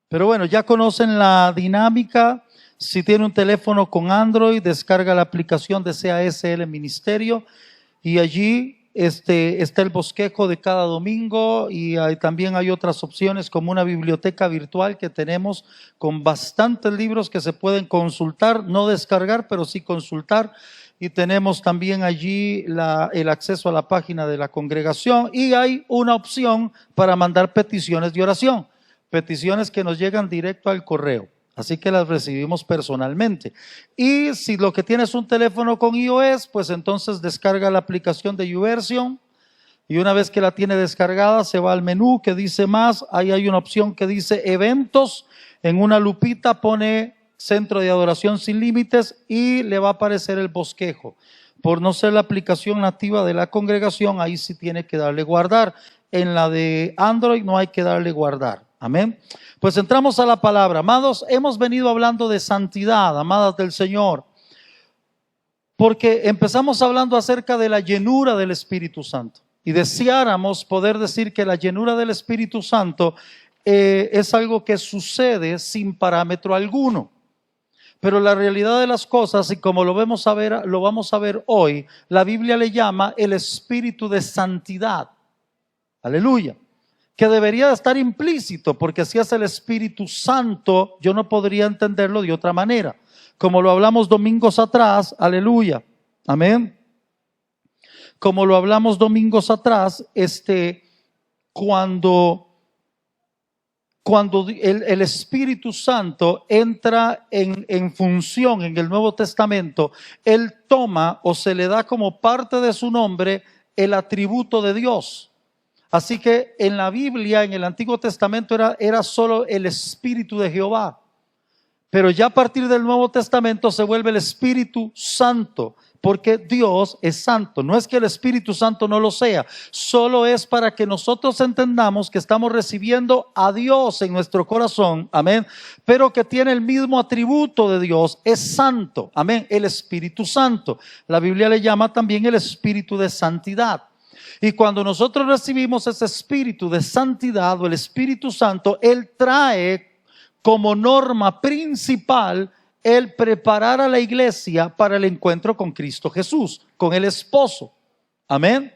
Pero bueno, ya conocen la dinámica. Si tiene un teléfono con Android, descarga la aplicación de CASL Ministerio y allí está el bosquejo de cada domingo y también hay otras opciones como una biblioteca virtual que tenemos con bastantes libros que se pueden consultar, no descargar, pero sí consultar. Y tenemos también allí el acceso a la página de la congregación y hay una opción para mandar peticiones de oración, peticiones que nos llegan directo al correo. Así que las recibimos personalmente. Y si lo que tienes es un teléfono con iOS, pues entonces descarga la aplicación de YouVersion. Y una vez que la tiene descargada, se va al menú que dice más. Ahí hay una opción que dice eventos. En una lupita pone Centro de Adoración Sin Límites y le va a aparecer el bosquejo. Por no ser la aplicación nativa de la congregación, ahí sí tiene que darle guardar. En la de Android no hay que darle guardar. Amén. Pues entramos a la palabra. Amados, hemos venido hablando de santidad, amadas del Señor, porque empezamos hablando acerca de la llenura del Espíritu Santo. Y deseáramos poder decir que la llenura del Espíritu Santo es algo que sucede sin parámetro alguno. Pero la realidad de las cosas, y como lo vamos a ver hoy, la Biblia le llama el Espíritu de santidad. Aleluya. Que debería de estar implícito, porque si es el Espíritu Santo, yo no podría entenderlo de otra manera. Como lo hablamos domingos atrás, aleluya, amén. Como lo hablamos domingos atrás, cuando el Espíritu Santo entra en función en el Nuevo Testamento, Él toma o se le da como parte de su nombre el atributo de Dios. Así que en la Biblia, en el Antiguo Testamento era solo el Espíritu de Jehová. Pero ya a partir del Nuevo Testamento se vuelve el Espíritu Santo, porque Dios es santo. No es que el Espíritu Santo no lo sea, solo es para que nosotros entendamos que estamos recibiendo a Dios en nuestro corazón, amén, pero que tiene el mismo atributo de Dios, es santo, amén, el Espíritu Santo. La Biblia le llama también el Espíritu de santidad. Y cuando nosotros recibimos ese Espíritu de santidad o el Espíritu Santo, Él trae como norma principal el preparar a la iglesia para el encuentro con Cristo Jesús, con el esposo. Amén.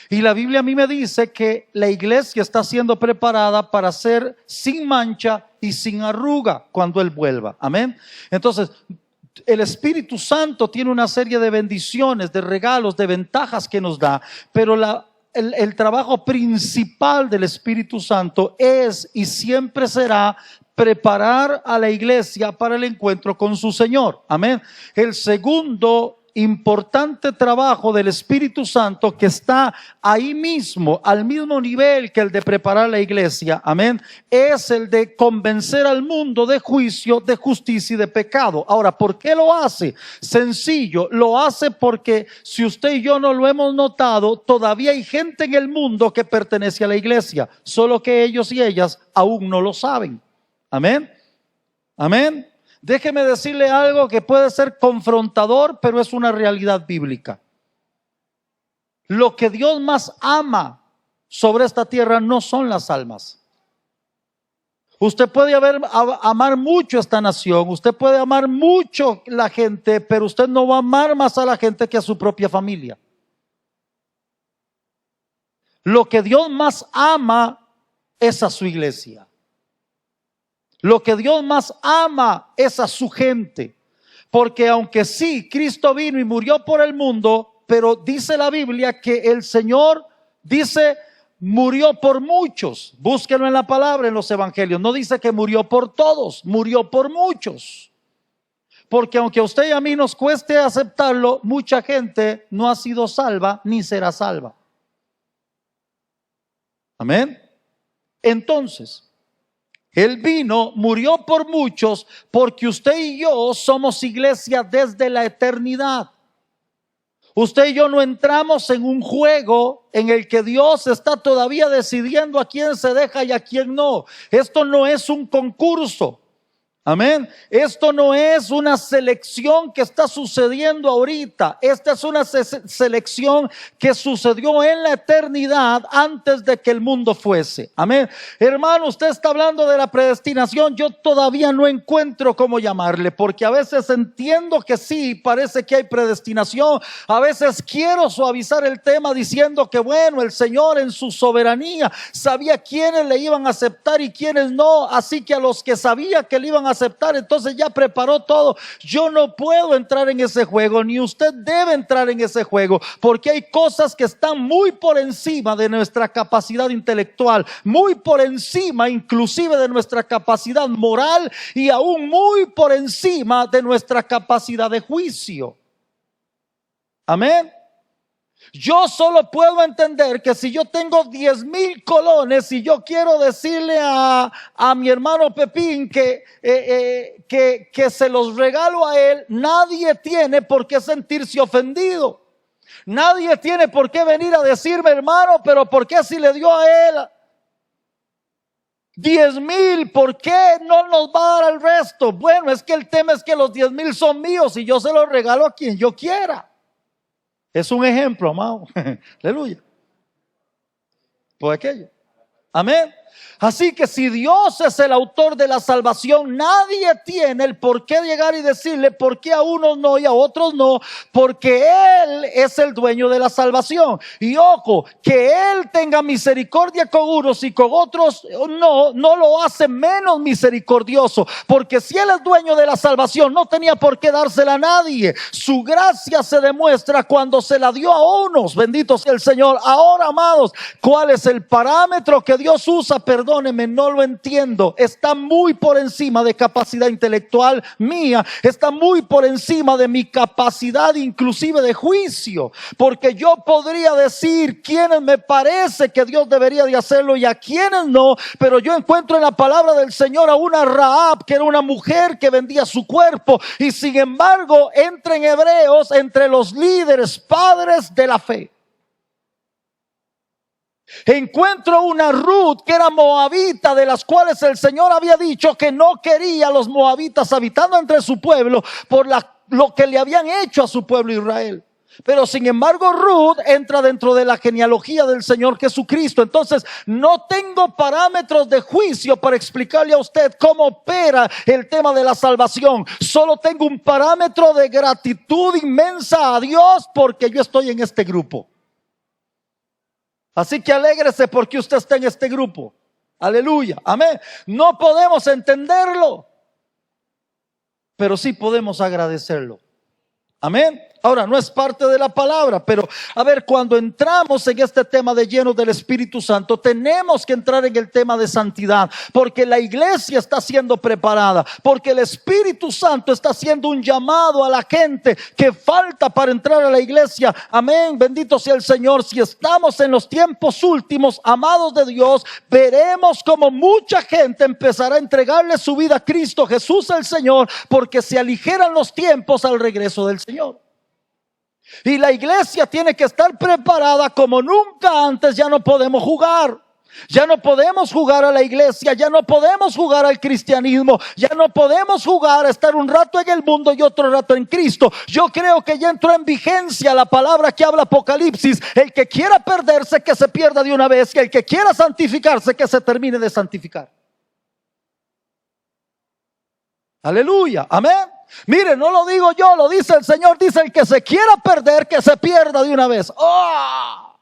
Y la Biblia a mí me dice que la iglesia está siendo preparada para ser sin mancha y sin arruga cuando Él vuelva. Amén. Entonces, el Espíritu Santo tiene una serie de bendiciones, de regalos, de ventajas que nos da, pero el trabajo principal del Espíritu Santo es y siempre será preparar a la iglesia para el encuentro con su Señor. Amén. El segundo importante trabajo del Espíritu Santo, que está ahí mismo, al mismo nivel que el de preparar la iglesia, amén, es el de convencer al mundo de juicio, de justicia y de pecado. Ahora, ¿por qué lo hace? Sencillo, lo hace porque si usted y yo no lo hemos notado, todavía hay gente en el mundo que pertenece a la iglesia, solo que ellos y ellas aún no lo saben. Amén. Amén. Déjeme decirle algo que puede ser confrontador, pero es una realidad bíblica. Lo que Dios más ama sobre esta tierra no son las almas. Usted puede amar mucho esta nación, usted puede amar mucho la gente, pero usted no va a amar más a la gente que a su propia familia. Lo que Dios más ama es a su iglesia. Lo que Dios más ama es a su gente. Porque aunque sí, Cristo vino y murió por el mundo, pero dice la Biblia que el Señor dice murió por muchos. Búsquenlo en la palabra, en los evangelios. No dice que murió por todos, murió por muchos. Porque aunque a usted y a mí nos cueste aceptarlo, mucha gente no ha sido salva ni será salva. Amén. Entonces, Él vino, murió por muchos, porque usted y yo somos iglesia desde la eternidad. Usted y yo no entramos en un juego en el que Dios está todavía decidiendo a quién se deja y a quién no. Esto no es un concurso. Amén. Esto no es una selección que está sucediendo ahorita. Esta es una selección que sucedió en la eternidad antes de que el mundo fuese. Amén. Hermano, usted está hablando de la predestinación. Yo todavía no encuentro cómo llamarle, porque a veces entiendo que sí, parece que hay predestinación. A veces quiero suavizar el tema diciendo que bueno, el Señor en su soberanía sabía quiénes le iban a aceptar y quiénes no. Así que a los que sabía que le iban a aceptar, entonces ya preparó todo. Yo no puedo entrar en ese juego, ni usted debe entrar en ese juego, porque hay cosas que están muy por encima de nuestra capacidad intelectual, muy por encima inclusive de nuestra capacidad moral y aún muy por encima de nuestra capacidad de juicio. Amén. Yo solo puedo entender que si yo tengo 10,000 colones y yo quiero decirle a mi hermano Pepín que se los regalo a él, nadie tiene por qué sentirse ofendido. Nadie tiene por qué venir a decirme, hermano, pero ¿por qué si le dio a él 10,000? ¿Por qué no nos va a dar al resto? Bueno, es que el tema es que los 10,000 son míos y yo se los regalo a quien yo quiera. Es un ejemplo, amado. Aleluya. Por aquello. Amén. Así que si Dios es el autor de la salvación, nadie tiene el por qué llegar y decirle por qué a unos no y a otros no, porque Él es el dueño de la salvación. Y ojo, que Él tenga misericordia con unos y con otros no lo hace menos misericordioso, porque si Él es dueño de la salvación, no tenía por qué dársela a nadie. Su gracia se demuestra cuando se la dio a unos. Bendito sea el Señor. Ahora, amados, ¿cuál es el parámetro que Dios usa? Perdóneme, no lo entiendo. Está muy por encima de capacidad intelectual mía. Está muy por encima de mi capacidad inclusive de juicio. Porque yo podría decir quiénes me parece que Dios debería de hacerlo y a quiénes no. Pero yo encuentro en la palabra del Señor a una Rahab, que era una mujer que vendía su cuerpo. Y sin embargo, entra en Hebreos entre los líderes, padres de la fe. Encuentro una Ruth que era moabita, de las cuales el Señor había dicho que no quería a los moabitas habitando entre su pueblo por lo que le habían hecho a su pueblo Israel. Pero sin embargo Ruth entra dentro de la genealogía del Señor Jesucristo. Entonces no tengo parámetros de juicio para explicarle a usted cómo opera el tema de la salvación. Solo tengo un parámetro de gratitud inmensa a Dios porque yo estoy en este grupo. Así que alégrese porque usted está en este grupo. Aleluya, amén. No podemos entenderlo, pero sí podemos agradecerlo. Amén. Ahora, no es parte de la palabra, pero a ver, cuando entramos en este tema de llenos del Espíritu Santo, tenemos que entrar en el tema de santidad, porque la iglesia está siendo preparada, porque el Espíritu Santo está haciendo un llamado a la gente que falta para entrar a la iglesia. Amén, bendito sea el Señor. Si estamos en los tiempos últimos, amados de Dios, veremos como mucha gente empezará a entregarle su vida a Cristo Jesús el Señor, porque se aligeran los tiempos al regreso del Señor. Y la iglesia tiene que estar preparada como nunca antes. Ya no podemos jugar. Ya no podemos jugar a la iglesia. Ya no podemos jugar al cristianismo. Ya no podemos jugar a estar un rato en el mundo y otro rato en Cristo. Yo creo que ya entró en vigencia la palabra que habla Apocalipsis. El que quiera perderse, que se pierda de una vez. Y el que quiera santificarse, que se termine de santificar. Aleluya, amén. Mire, no lo digo yo, lo dice el Señor. Dice: el que se quiera perder, que se pierda de una vez. ¡Oh!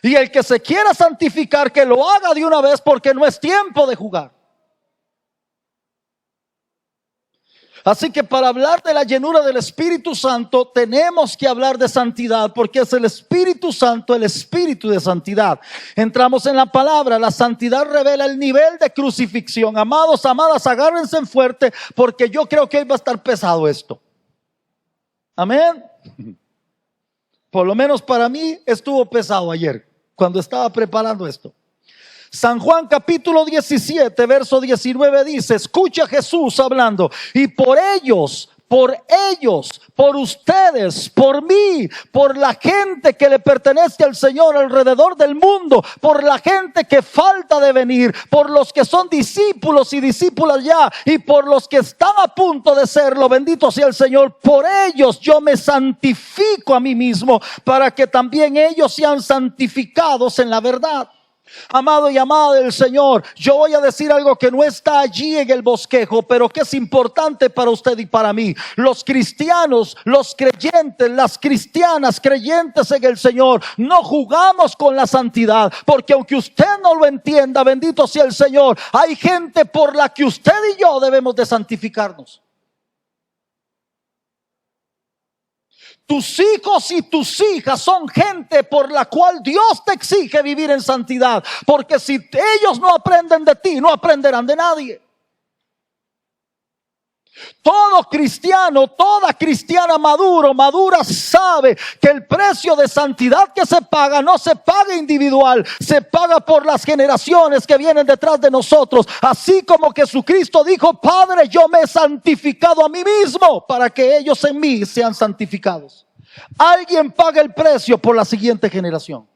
Y el que se quiera santificar, que lo haga de una vez, porque no es tiempo de jugar. Así que para hablar de la llenura del Espíritu Santo tenemos que hablar de santidad, porque es el Espíritu Santo, el Espíritu de santidad. Entramos en la palabra. La santidad revela el nivel de crucifixión. Amados, amadas, agárrense en fuerte, porque yo creo que hoy va a estar pesado esto. Amén. Por lo menos para mí estuvo pesado ayer cuando estaba preparando esto. San Juan capítulo 17 verso 19 dice: escucha Jesús hablando: y por ellos por ellos, por ustedes, por mí, por la gente que le pertenece al Señor alrededor del mundo, por la gente que falta de venir, por los que son discípulos y discípulas ya, y por los que están a punto de serlo. Bendito sea el Señor. Por ellos yo me santifico a mí mismo, para que también ellos sean santificados en la verdad. Amado y amada del Señor, yo voy a decir algo que no está allí en el bosquejo, pero que es importante para usted y para mí. Los cristianos, los creyentes, las cristianas creyentes en el Señor, no jugamos con la santidad, porque aunque usted no lo entienda, bendito sea el Señor, hay gente por la que usted y yo debemos de santificarnos. Tus hijos y tus hijas son gente por la cual Dios te exige vivir en santidad, porque si ellos no aprenden de ti, no aprenderán de nadie. Todo cristiano, toda cristiana madura sabe que el precio de santidad que se paga no se paga individual, se paga por las generaciones que vienen detrás de nosotros. Así como Jesucristo dijo: Padre, yo me he santificado a mí mismo para que ellos en mí sean santificados. Alguien paga el precio por la siguiente generación.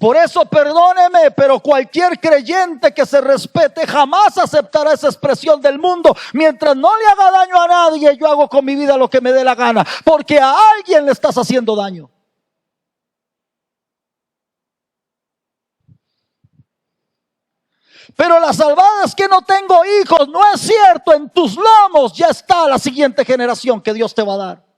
Por eso, perdóneme, pero cualquier creyente que se respete jamás aceptará esa expresión del mundo: mientras no le haga daño a nadie, yo hago con mi vida lo que me dé la gana, porque a alguien le estás haciendo daño. Pero la salvada es que no tengo hijos. No es cierto, en tus lomos ya está la siguiente generación que Dios te va a dar.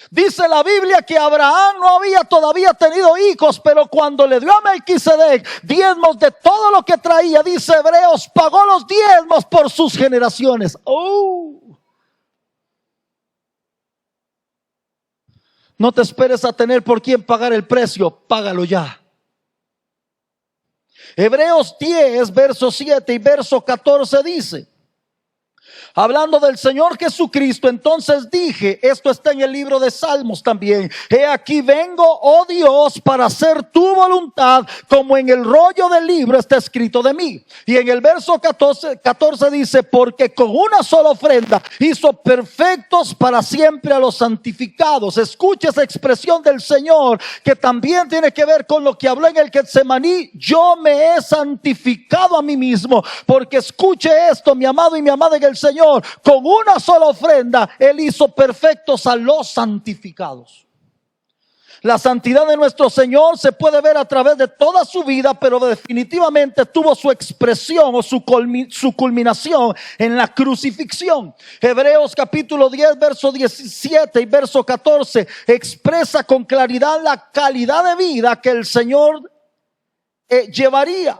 Dice la Biblia que Abraham no había todavía tenido hijos, pero cuando le dio a Melquisedec diezmos de todo lo que traía, dice Hebreos, pagó los diezmos por sus generaciones. No te esperes a tener por quién pagar el precio, págalo ya. Hebreos 10, verso 7 y verso 14 dice, hablando del Señor Jesucristo: entonces dije, esto está en el libro de Salmos también: he aquí vengo, oh Dios, para hacer tu voluntad, como en el rollo del libro está escrito de mí. Y en el verso 14 dice: porque con una sola ofrenda hizo perfectos para siempre a los santificados. Escucha esa expresión del Señor, que también tiene que ver con lo que habló en el Getsemaní: yo me he santificado a mí mismo. Porque escuche esto, mi amado y mi amada en el Señor, con una sola ofrenda Él hizo perfectos a los santificados. La santidad de nuestro Señor se puede ver a través de toda su vida, pero definitivamente tuvo su expresión o su culminación en la crucifixión. Hebreos capítulo 10, verso 17 y verso 14 expresa con claridad la calidad de vida que el Señor llevaría.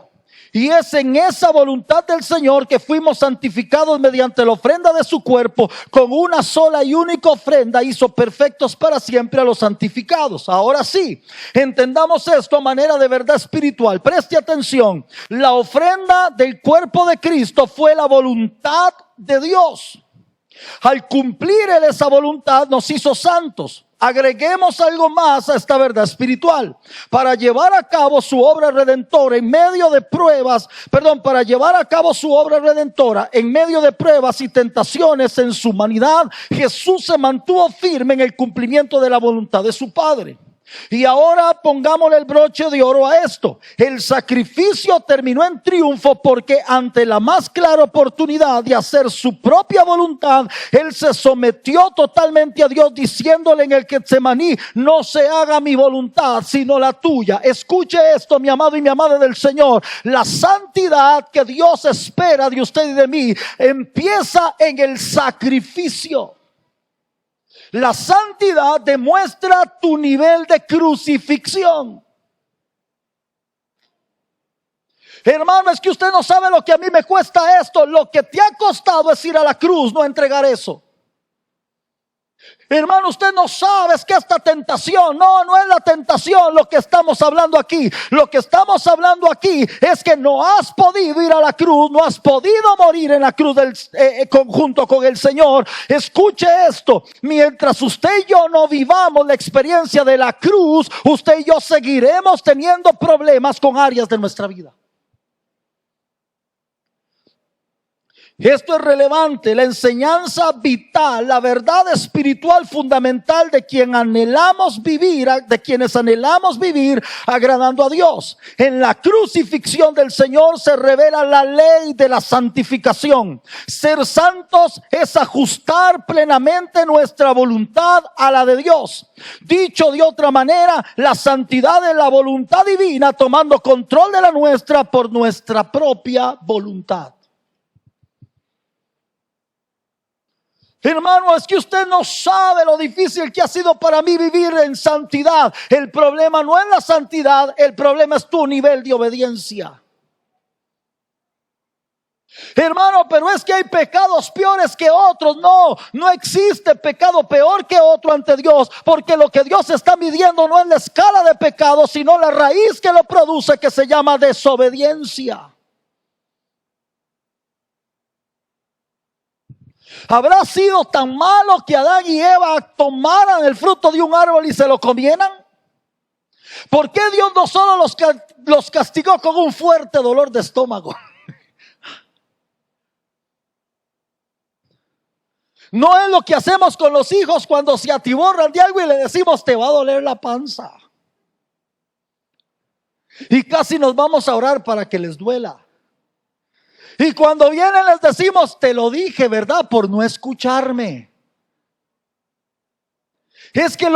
Y es en esa voluntad del Señor que fuimos santificados mediante la ofrenda de su cuerpo. Con una sola y única ofrenda hizo perfectos para siempre a los santificados. Ahora sí, entendamos esto a manera de verdad espiritual. Preste atención. La ofrenda del cuerpo de Cristo fue la voluntad de Dios. Al cumplir Él esa voluntad, nos hizo santos. Agreguemos algo más a esta verdad espiritual. Para llevar a cabo su obra redentora en medio de pruebas, para llevar a cabo su obra redentora en medio de pruebas y tentaciones en su humanidad, Jesús se mantuvo firme en el cumplimiento de la voluntad de su Padre. Y ahora pongámosle el broche de oro a esto. El sacrificio terminó en triunfo, porque ante la más clara oportunidad de hacer su propia voluntad, Él se sometió totalmente a Dios, diciéndole en el Getsemaní: no se haga mi voluntad sino la tuya. Escuche esto, mi amado y mi amada del Señor: la santidad que Dios espera de usted y de mí empieza en el sacrificio. La santidad demuestra tu nivel de crucifixión. Hermano, es que usted no sabe lo que a mí me cuesta esto. Lo que te ha costado es ir a la cruz, no entregar eso. Hermano, usted no sabe, es que esta tentación, no es la tentación lo que estamos hablando aquí. Lo que estamos hablando aquí es que no has podido ir a la cruz, no has podido morir en la cruz junto con el Señor. Escuche esto: mientras usted y yo no vivamos la experiencia de la cruz, usted y yo seguiremos teniendo problemas con áreas de nuestra vida. Esto es relevante, la enseñanza vital, la verdad espiritual fundamental de quienes anhelamos vivir agradando a Dios. En la crucifixión del Señor se revela la ley de la santificación. Ser santos es ajustar plenamente nuestra voluntad a la de Dios. Dicho de otra manera, la santidad es la voluntad divina tomando control de la nuestra por nuestra propia voluntad. Hermano, es que usted no sabe lo difícil que ha sido para mí vivir en santidad. El problema no es la santidad, el problema es tu nivel de obediencia. Hermano, pero es que hay pecados peores que otros. No existe pecado peor que otro ante Dios, porque lo que Dios está midiendo no es la escala de pecado, sino la raíz que lo produce, que se llama desobediencia. ¿Habrá sido tan malo que Adán y Eva tomaran el fruto de un árbol y se lo comieran? ¿Por qué Dios no solo los castigó con un fuerte dolor de estómago? No es lo que hacemos con los hijos cuando se atiborran de algo y le decimos: te va a doler la panza. Y casi nos vamos a orar para que les duela. Y cuando vienen les decimos: te lo dije, ¿verdad? Por no escucharme. Es que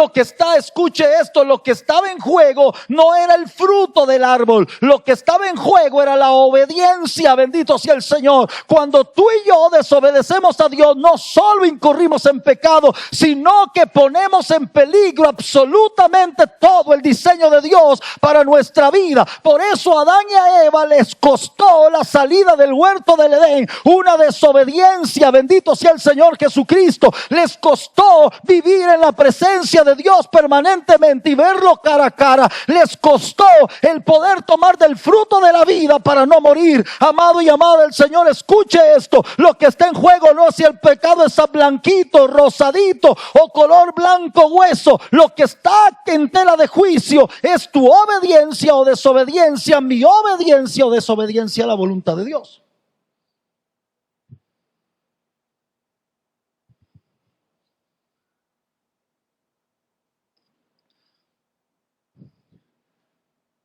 escuche esto, lo que estaba en juego no era el fruto del árbol. Lo que estaba en juego era la obediencia, bendito sea el Señor. Cuando tú y yo desobedecemos a Dios, no solo incurrimos en pecado, sino que ponemos en peligro absolutamente todo el diseño de Dios para nuestra vida. Por eso a Adán y a Eva les costó la salida del huerto del Edén, una desobediencia, bendito sea el Señor Jesucristo. Les costó vivir en la presencia de Dios permanentemente y verlo cara a cara. Les costó el poder tomar del fruto de la vida para no morir. Amado y amada del Señor, escuche esto: lo que está en juego no es si el pecado está blanquito, rosadito o color blanco hueso. Lo que está en tela de juicio es tu obediencia o desobediencia, mi obediencia o desobediencia a la voluntad de Dios.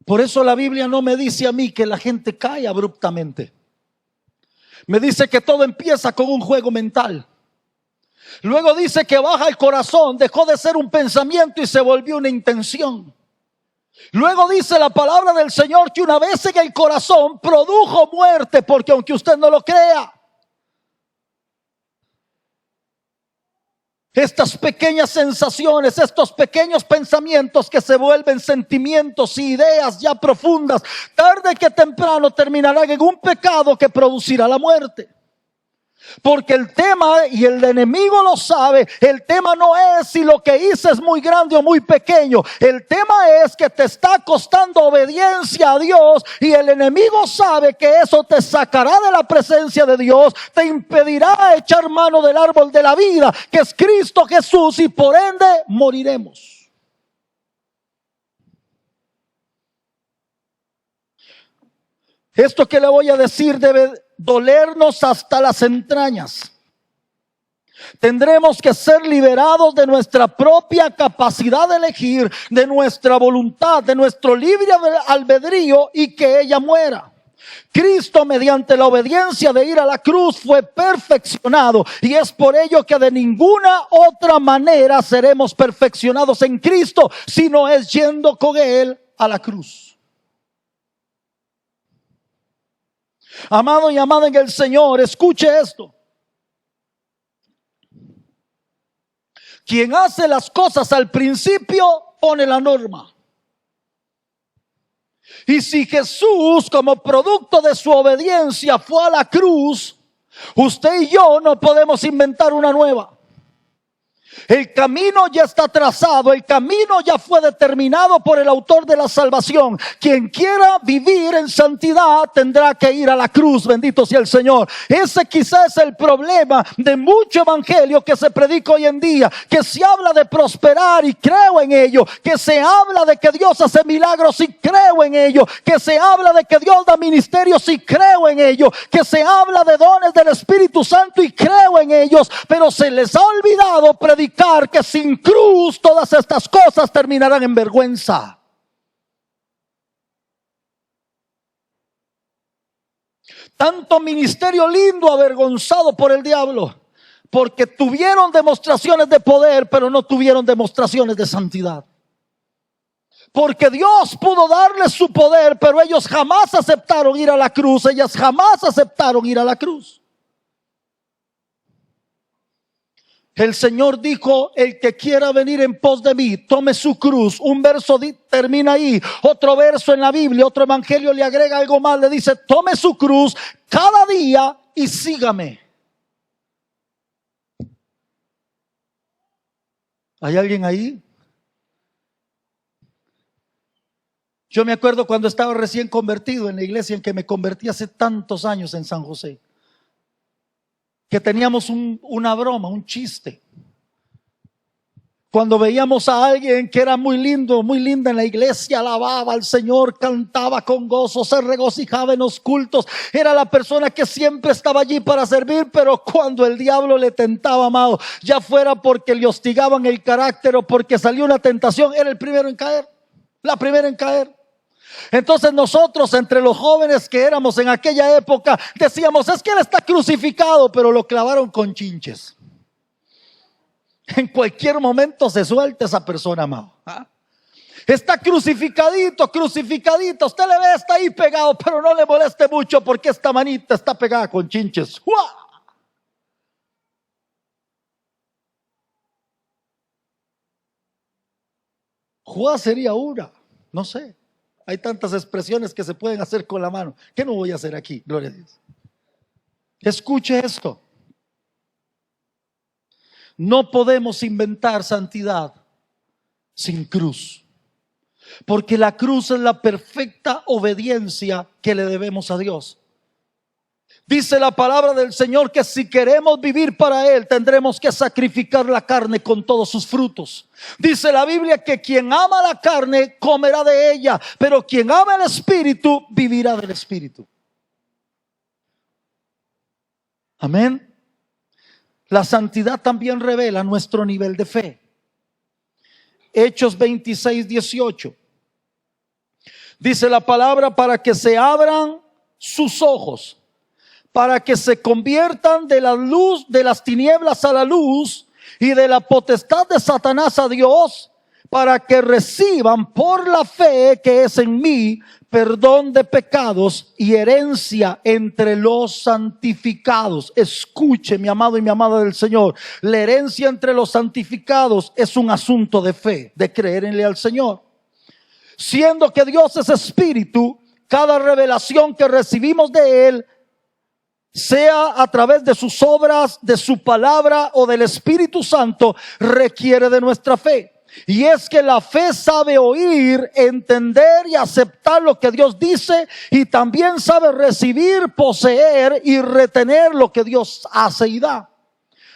Por eso la Biblia no me dice a mí que la gente cae abruptamente. Me dice que todo empieza con un juego mental. Luego dice que baja el corazón, dejó de ser un pensamiento y se volvió una intención. Luego dice la palabra del Señor que una vez en el corazón produjo muerte, porque aunque usted no lo crea, estas pequeñas sensaciones, estos pequeños pensamientos que se vuelven sentimientos y ideas ya profundas, tarde que temprano terminarán en un pecado que producirá la muerte. Porque el tema, y el enemigo lo sabe, el tema no es si lo que hice es muy grande o muy pequeño. El tema es que te está costando obediencia a Dios, y el enemigo sabe que eso te sacará de la presencia de Dios, te impedirá echar mano del árbol de la vida, que es Cristo Jesús, y por ende moriremos. Esto que le voy a decir debe dolernos hasta las entrañas. Tendremos que ser liberados de nuestra propia capacidad de elegir, de nuestra voluntad, de nuestro libre albedrío, y que ella muera. Cristo, mediante la obediencia de ir a la cruz, fue perfeccionado, y es por ello que de ninguna otra manera seremos perfeccionados en Cristo, sino es yendo con Él a la cruz. Amado y amada en el Señor, escuche esto: quien hace las cosas al principio pone la norma. Y si Jesús, como producto de su obediencia, fue a la cruz, usted y yo no podemos inventar una nueva. El camino ya está trazado, el camino ya fue determinado por el autor de la salvación. Quien quiera vivir en santidad tendrá que ir a la cruz, bendito sea el Señor. Ese quizás es el problema de mucho evangelio que se predica hoy en día, que se habla de prosperar y creo en ello, que se habla de que Dios hace milagros y creo en ello, que se habla de que Dios da ministerios y creo en ello, que se habla de dones del Espíritu Santo y creo en ellos, pero se les ha olvidado predicar que sin cruz todas estas cosas terminarán en vergüenza. Tanto ministerio lindo avergonzado por el diablo, porque tuvieron demostraciones de poder, pero no tuvieron demostraciones de santidad. Porque Dios pudo darles su poder, pero ellos jamás aceptaron ir a la cruz, ellas jamás aceptaron ir a la cruz. El Señor dijo: el que quiera venir en pos de mí, tome su cruz. Un verso termina ahí, otro verso en la Biblia, otro evangelio le agrega algo más, le dice: tome su cruz cada día y sígame. ¿Hay alguien ahí? Yo me acuerdo cuando estaba recién convertido en la iglesia en que me convertí hace tantos años en San José, que teníamos una broma, un chiste. Cuando veíamos a alguien que era muy lindo, muy linda en la iglesia, alababa al Señor, cantaba con gozo, se regocijaba en los cultos, era la persona que siempre estaba allí para servir, pero cuando el diablo le tentaba, amado, ya fuera porque le hostigaban el carácter o porque salió una tentación, era el primero en caer, la primera en caer. Entonces nosotros, entre los jóvenes que éramos en aquella época, decíamos: es que él está crucificado, pero lo clavaron con chinches. En cualquier momento se suelta esa persona, amado. Está crucificadito, crucificadito. Usted le ve, está ahí pegado, pero no le moleste mucho porque esta manita está pegada con chinches. ¡Uah! ¡Uah! Sería una, no sé. Hay tantas expresiones que se pueden hacer con la mano. ¿Qué no voy a hacer aquí? Gloria a Dios. Escuche esto. No podemos inventar santidad sin cruz, porque la cruz es la perfecta obediencia que le debemos a Dios. Dice la palabra del Señor que si queremos vivir para Él, tendremos que sacrificar la carne con todos sus frutos. Dice la Biblia que quien ama la carne comerá de ella, pero quien ama el Espíritu vivirá del Espíritu. Amén. La santidad también revela nuestro nivel de fe. Hechos 26:18. Dice la palabra: para que se abran sus ojos, para que se conviertan de la luz, de las tinieblas a la luz, y de la potestad de Satanás a Dios, para que reciban por la fe que es en mí perdón de pecados y herencia entre los santificados. Escuche, mi amado y mi amada del Señor, la herencia entre los santificados es un asunto de fe, de creerle al Señor. Siendo que Dios es espíritu, cada revelación que recibimos de Él, sea a través de sus obras, de su palabra o del Espíritu Santo, requiere de nuestra fe. Y es que la fe sabe oír, entender y aceptar lo que Dios dice, y también sabe recibir, poseer y retener lo que Dios hace y da.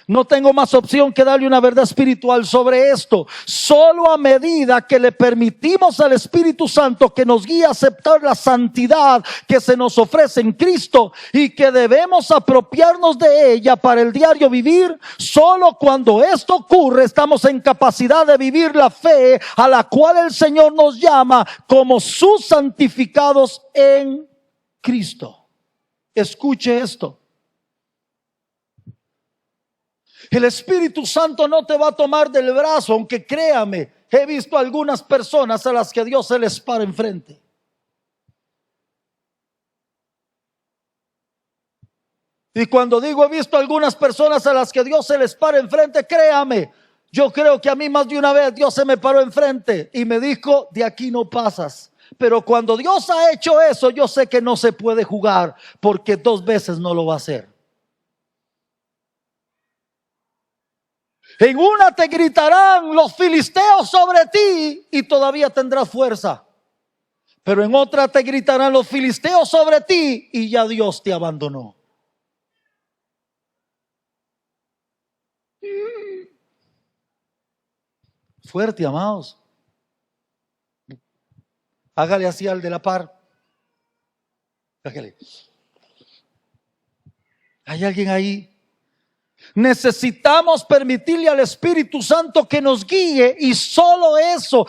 No tengo más opción que darle una verdad espiritual sobre esto. Solo a medida que le permitimos al Espíritu Santo que nos guíe a aceptar la santidad que se nos ofrece en Cristo y que debemos apropiarnos de ella para el diario vivir, solo cuando esto ocurre estamos en capacidad de vivir la fe a la cual el Señor nos llama como sus santificados en Cristo. Escuche esto. El Espíritu Santo no te va a tomar del brazo, aunque créame, he visto algunas personas a las que Dios se les para enfrente. Y cuando digo he visto algunas personas a las que Dios se les para enfrente, créame, yo creo que a mí más de una vez Dios se me paró enfrente y me dijo: de aquí no pasas. Pero cuando Dios ha hecho eso, yo sé que no se puede jugar, porque 2 veces no lo va a hacer. En una te gritarán los filisteos sobre ti y todavía tendrás fuerza. Pero en otra te gritarán los filisteos sobre ti y ya Dios te abandonó. Fuerte, amados. Hágale así al de la par. Hágale. ¿Hay alguien ahí? Necesitamos permitirle al Espíritu Santo que nos guíe, y solo eso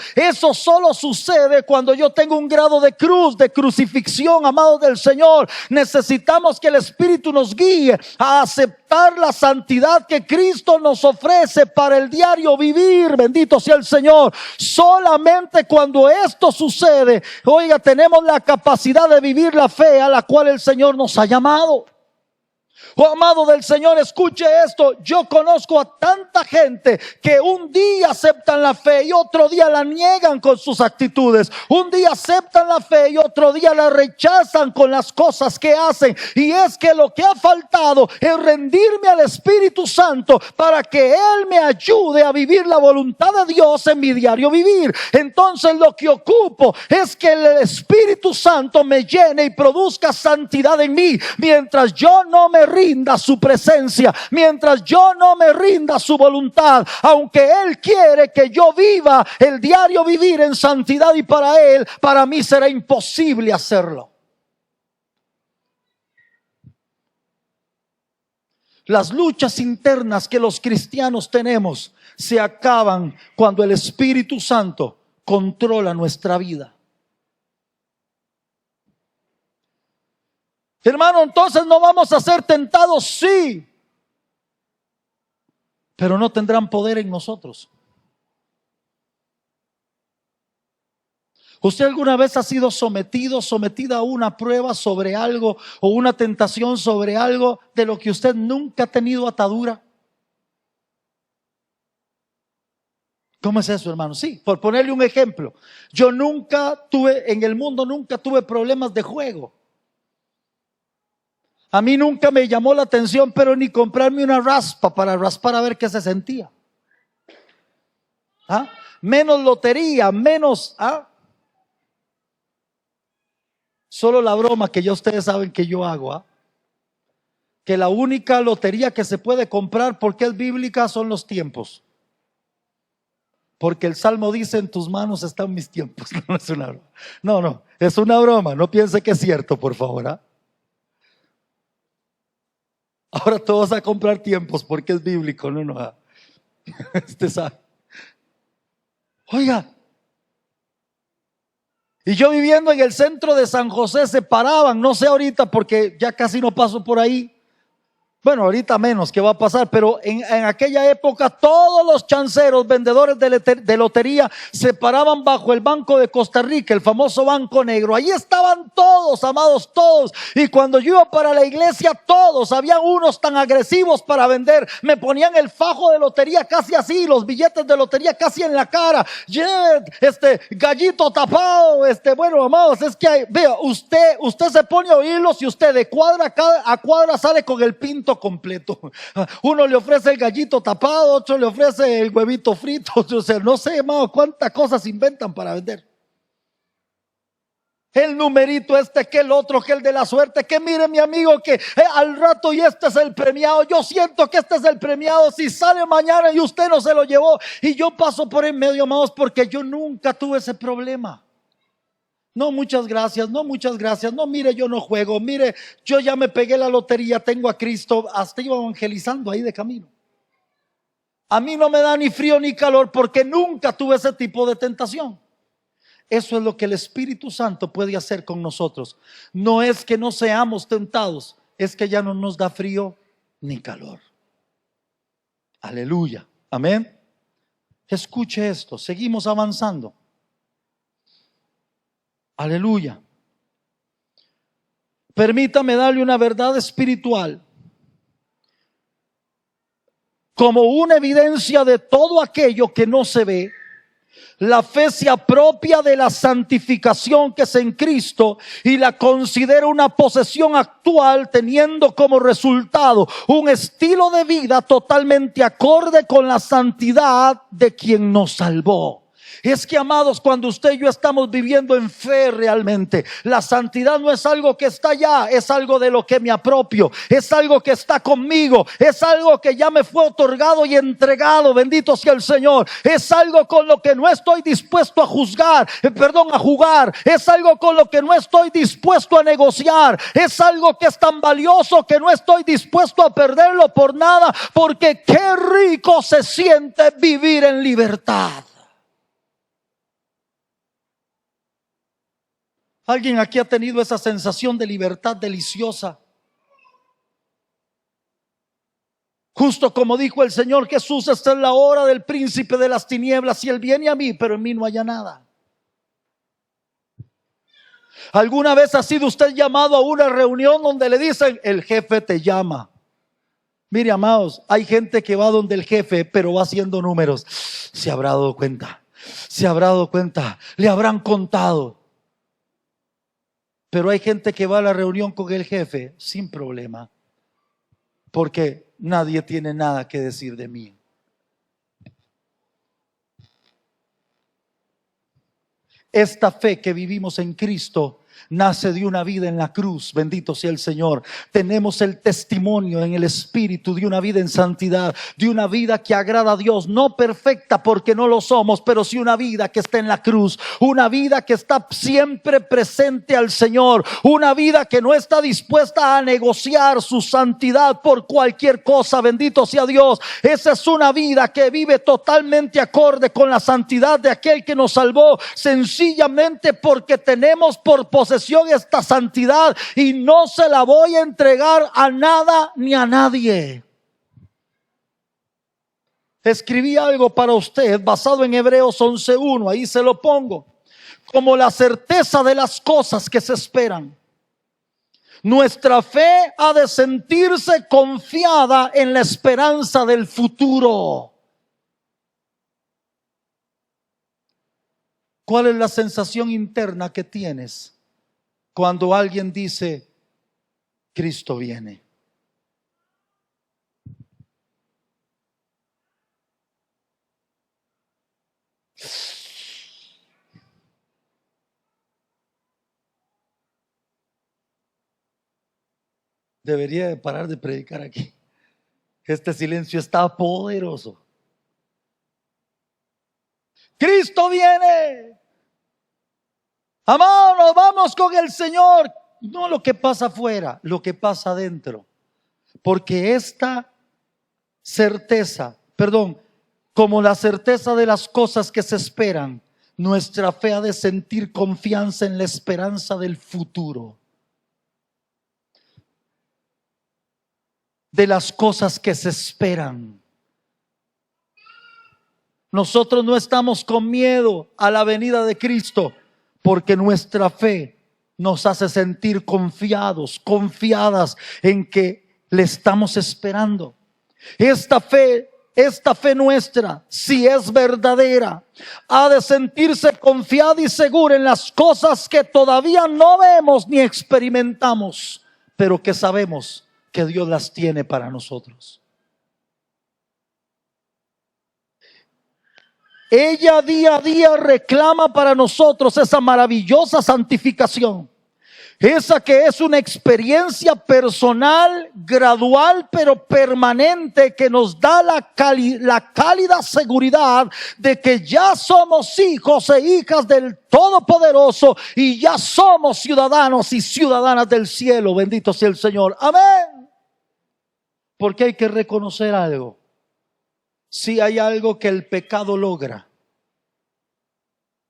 solo sucede cuando yo tengo un grado de cruz, de crucifixión, amados del Señor. Necesitamos que el Espíritu nos guíe a aceptar la santidad que Cristo nos ofrece para el diario vivir. Bendito sea el Señor. Solamente cuando esto sucede, oiga, tenemos la capacidad de vivir la fe a la cual el Señor nos ha llamado. Oh, amado del Señor, escuche esto. Yo conozco a tanta gente que un día aceptan la fe y otro día la niegan con sus actitudes. Un día aceptan la fe y otro día la rechazan con las cosas que hacen. Y es que lo que ha faltado es rendirme al Espíritu Santo para que Él me ayude a vivir la voluntad de Dios en mi diario vivir. Entonces lo que ocupo es que el Espíritu Santo me llene y produzca santidad en mí. Mientras yo no me rinda a su presencia, mientras yo no me rinda a su voluntad, aunque Él quiere que yo viva el diario vivir en santidad, y para Él, para mí será imposible hacerlo. Las luchas internas que los cristianos tenemos se acaban cuando el Espíritu Santo controla nuestra vida. Hermano, entonces no vamos a ser tentados, sí, pero no tendrán poder en nosotros. ¿Usted alguna vez ha sido sometida a una prueba sobre algo o una tentación sobre algo de lo que usted nunca ha tenido atadura? ¿Cómo es eso, hermano? Sí, por ponerle un ejemplo, yo nunca tuve, en el mundo nunca tuve problemas de juego. A mí nunca me llamó la atención, pero ni comprarme una raspa para raspar a ver qué se sentía. ¿Ah? Menos lotería, menos. Solo la broma que ya ustedes saben que yo hago. Que la única lotería que se puede comprar, porque es bíblica, son los tiempos. Porque el Salmo dice: en tus manos están mis tiempos. No es una broma. No, es una broma. No piense que es cierto, por favor. Ahora todos a comprar tiempos porque es bíblico. No. Usted sabe. Oiga. Y yo viviendo en el centro de San José, se paraban, no sé ahorita porque ya casi no paso por ahí. Bueno, ahorita menos que va a pasar, pero en aquella época todos los chanceros, vendedores de lotería, se paraban bajo el Banco de Costa Rica, el famoso Banco Negro. Ahí estaban todos, amados, todos. Y cuando yo iba para la iglesia, todos, había unos tan agresivos para vender, me ponían el fajo de lotería casi así, los billetes de lotería casi en la cara. Gallito tapado, bueno, amados, es que vea, usted se pone a oírlos y usted de cuadra a cuadra sale con el pinto completo. Uno le ofrece el gallito tapado, otro le ofrece el huevito frito, o sea, no sé, hermano, cuántas cosas inventan para vender. El numerito que el otro, que el de la suerte, que mire mi amigo que al rato y este es el premiado, yo siento que este es el premiado, si sale mañana y usted no se lo llevó, y yo paso por en medio, amados, porque yo nunca tuve ese problema. No, muchas gracias, no, mire, yo no juego, mire, yo ya me pegué la lotería, tengo a Cristo, hasta iba evangelizando ahí de camino. A mí no me da ni frío ni calor porque nunca tuve ese tipo de tentación. Eso es lo que el Espíritu Santo puede hacer con nosotros. No es que no seamos tentados, es que ya no nos da frío ni calor. Aleluya, amén. Escuche esto, seguimos avanzando. Aleluya. Permítame darle una verdad espiritual como una evidencia de todo aquello que no se ve. La fe se apropia de la santificación que es en Cristo y la considera una posesión actual, teniendo como resultado un estilo de vida totalmente acorde con la santidad de quien nos salvó. Es que, amados, cuando usted y yo estamos viviendo en fe realmente, la santidad no es algo que está allá, es algo de lo que me apropio, es algo que está conmigo, es algo que ya me fue otorgado y entregado, bendito sea el Señor. Es algo con lo que no estoy dispuesto a a jugar, es algo con lo que no estoy dispuesto a negociar, es algo que es tan valioso que no estoy dispuesto a perderlo por nada, porque qué rico se siente vivir en libertad. ¿Alguien aquí ha tenido esa sensación de libertad deliciosa? Justo como dijo el Señor Jesús, esta es la hora del príncipe de las tinieblas y él viene a mí, pero en mí no haya nada. ¿Alguna vez ha sido usted llamado a una reunión donde le dicen, el jefe te llama? Mire, amados, hay gente que va donde el jefe, pero va haciendo números. Se habrá dado cuenta, le habrán contado. Pero hay gente que va a la reunión con el jefe sin problema, porque nadie tiene nada que decir de mí. Esta fe que vivimos en Cristo nace de una vida en la cruz, bendito sea el Señor. Tenemos el testimonio en el Espíritu de una vida en santidad, de una vida que agrada a Dios, no perfecta porque no lo somos, pero sí una vida que está en la cruz, una vida que está siempre presente al Señor, una vida que no está dispuesta a negociar su santidad por cualquier cosa, bendito sea Dios. Esa es una vida que vive totalmente acorde con la santidad de aquel que nos salvó, sencillamente porque tenemos por posesión esta santidad y no se la voy a entregar a nada ni a nadie. Escribí algo para usted basado en Hebreos 11:1, ahí se lo pongo. Como la certeza de las cosas que se esperan, nuestra fe ha de sentirse confiada en la esperanza del futuro. ¿Cuál es la sensación interna que tienes cuando alguien dice, Cristo viene? Debería de parar de predicar aquí. Este silencio está poderoso. Cristo viene. Amado, nos vamos con el Señor. No lo que pasa afuera, lo que pasa adentro. Porque esta certeza, como la certeza de las cosas que se esperan, nuestra fe ha de sentir confianza en la esperanza del futuro. De las cosas que se esperan. Nosotros no estamos con miedo a la venida de Cristo, porque nuestra fe nos hace sentir confiadas en que le estamos esperando. Esta fe nuestra, si es verdadera, ha de sentirse confiada y segura en las cosas que todavía no vemos ni experimentamos, pero que sabemos que Dios las tiene para nosotros. Ella día a día reclama para nosotros esa maravillosa santificación, esa que es una experiencia personal, gradual, pero permanente, que nos da la cálida seguridad de que ya somos hijos e hijas del Todopoderoso y ya somos ciudadanos y ciudadanas del cielo. Bendito sea el Señor. Amén. Porque hay que reconocer algo. Si hay algo que el pecado logra,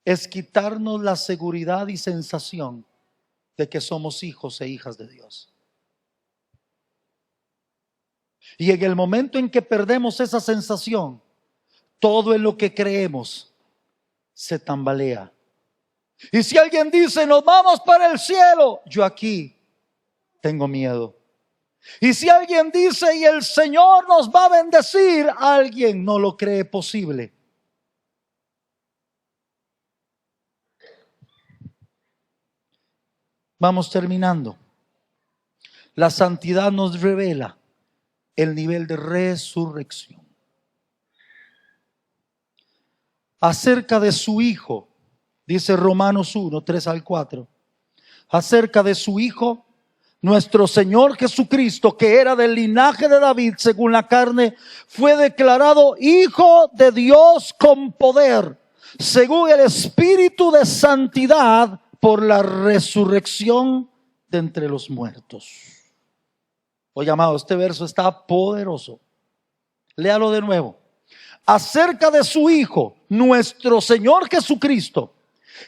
es quitarnos la seguridad y sensación de que somos hijos e hijas de Dios. Y en el momento en que perdemos esa sensación, todo en lo que creemos se tambalea. Y si alguien dice, nos vamos para el cielo, yo aquí tengo miedo. Y si alguien dice, y el Señor nos va a bendecir, alguien no lo cree posible. Vamos terminando. La santidad nos revela el nivel de resurrección. Acerca de su Hijo, dice Romanos 1, 3 al 4. Acerca de su Hijo, nuestro Señor Jesucristo, que era del linaje de David según la carne, fue declarado Hijo de Dios con poder, según el Espíritu de santidad, por la resurrección de entre los muertos. Oye, amado, este verso está poderoso. Léalo de nuevo. Acerca de su Hijo, nuestro Señor Jesucristo,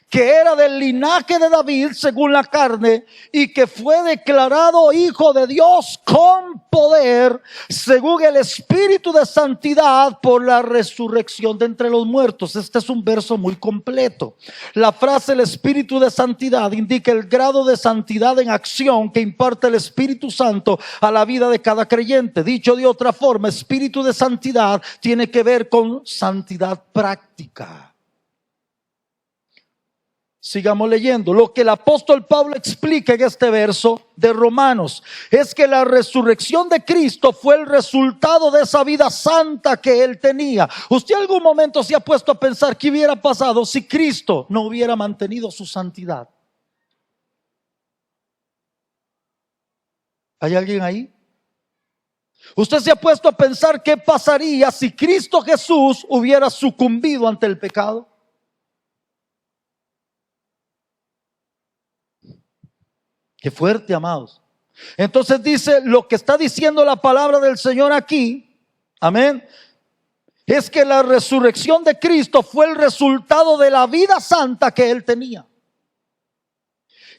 que era del linaje de David según la carne y que fue declarado Hijo de Dios con poder, según el Espíritu de santidad, por la resurrección de entre los muertos. Este es un verso muy completo. La frase el Espíritu de santidad indica el grado de santidad en acción que imparte el Espíritu Santo a la vida de cada creyente. Dicho de otra forma, Espíritu de santidad tiene que ver con santidad práctica. Sigamos leyendo. Lo que el apóstol Pablo explica en este verso de Romanos es que la resurrección de Cristo fue el resultado de esa vida santa que él tenía. ¿Usted algún momento se ha puesto a pensar qué hubiera pasado si Cristo no hubiera mantenido su santidad? ¿Hay alguien ahí? ¿Usted se ha puesto a pensar qué pasaría si Cristo Jesús hubiera sucumbido ante el pecado? Qué fuerte, amados. Entonces dice, lo que está diciendo la palabra del Señor aquí, amén, es que la resurrección de Cristo fue el resultado de la vida santa que él tenía.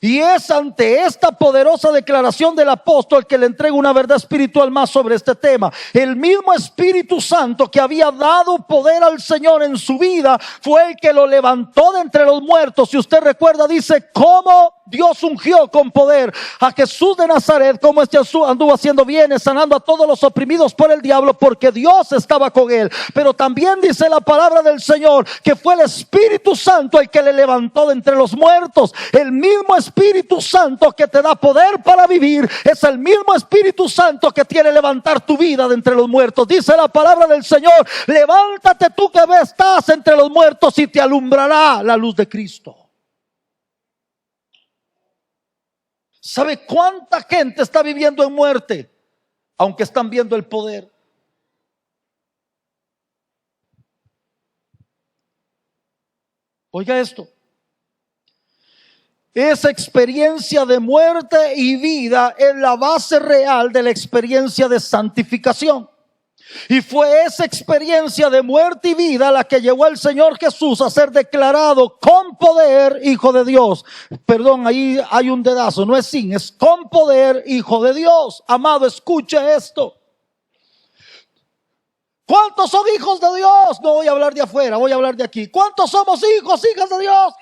Y es ante esta poderosa declaración del apóstol que le entrega una verdad espiritual más sobre este tema. El mismo Espíritu Santo que había dado poder al Señor en su vida fue el que lo levantó de entre los muertos. Si usted recuerda, dice cómo Dios ungió con poder a Jesús de Nazaret, como este anduvo haciendo bienes, sanando a todos los oprimidos por el diablo, porque Dios estaba con él. Pero también dice la palabra del Señor que fue el Espíritu Santo el que le levantó de entre los muertos. El mismo Espíritu Santo que te da poder para vivir es el mismo Espíritu Santo que quiere levantar tu vida de entre los muertos. Dice la palabra del Señor, levántate tú que estás entre los muertos y te alumbrará la luz de Cristo. ¿Sabe cuánta gente está viviendo en muerte, aunque están viendo el poder? Oiga esto. Esa experiencia de muerte y vida es la base real de la experiencia de santificación. Y fue esa experiencia de muerte y vida la que llevó al Señor Jesús a ser declarado con poder Hijo de Dios. Perdón, ahí hay un dedazo, no es sin, es con poder Hijo de Dios. Amado, escuche esto. ¿Cuántos son hijos de Dios? No voy a hablar de afuera, voy a hablar de aquí. ¿Cuántos somos hijos, hijas de Dios?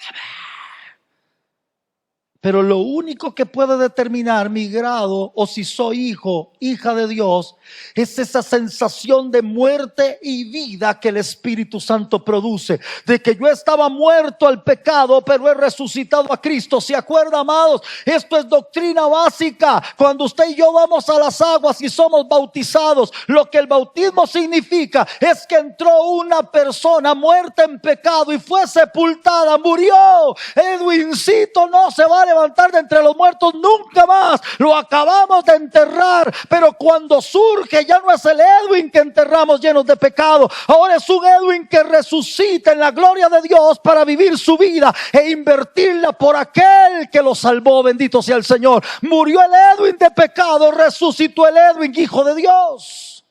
Pero lo único que puede determinar mi grado o si soy hijo, hija de Dios, es esa sensación de muerte y vida que el Espíritu Santo produce. De que yo estaba muerto al pecado, pero he resucitado a Cristo. ¿Se acuerda, amados? Esto es doctrina básica. Cuando usted y yo vamos a las aguas y somos bautizados, lo que el bautismo significa es que entró una persona muerta en pecado y fue sepultada, murió. Edwincito no se va a levantar de entre los muertos nunca más, lo acabamos de enterrar, pero cuando surge ya no es el Edwin que enterramos llenos de pecado, ahora es un Edwin que resucita en la gloria de Dios para vivir su vida e invertirla por aquel que lo salvó. Bendito sea el Señor. Murió el Edwin de pecado, resucitó el Edwin hijo de Dios.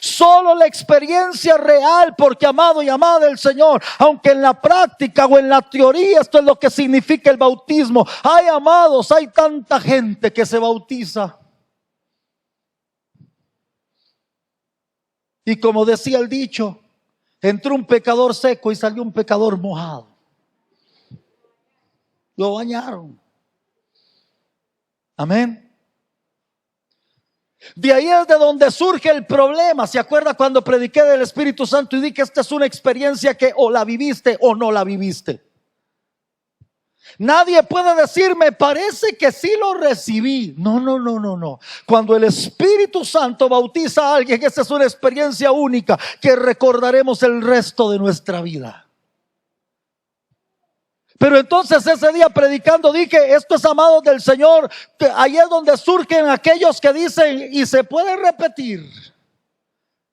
Solo la experiencia real, porque amado y amada del Señor, aunque en la práctica o en la teoría esto es lo que significa el bautismo. Ay, amados, hay tanta gente que se bautiza y como decía el dicho, entró un pecador seco y salió un pecador mojado. Lo bañaron. Amén. De ahí es de donde surge el problema. ¿Se acuerda cuando prediqué del Espíritu Santo y dije que esta es una experiencia que o la viviste o no la viviste? Nadie puede decir, me parece que sí lo recibí. No, no, no, no, no. Cuando el Espíritu Santo bautiza a alguien, esa es una experiencia única que recordaremos el resto de nuestra vida. Pero entonces ese día predicando dije, esto es amados del Señor, que ahí es donde surgen aquellos que dicen, y se puede repetir,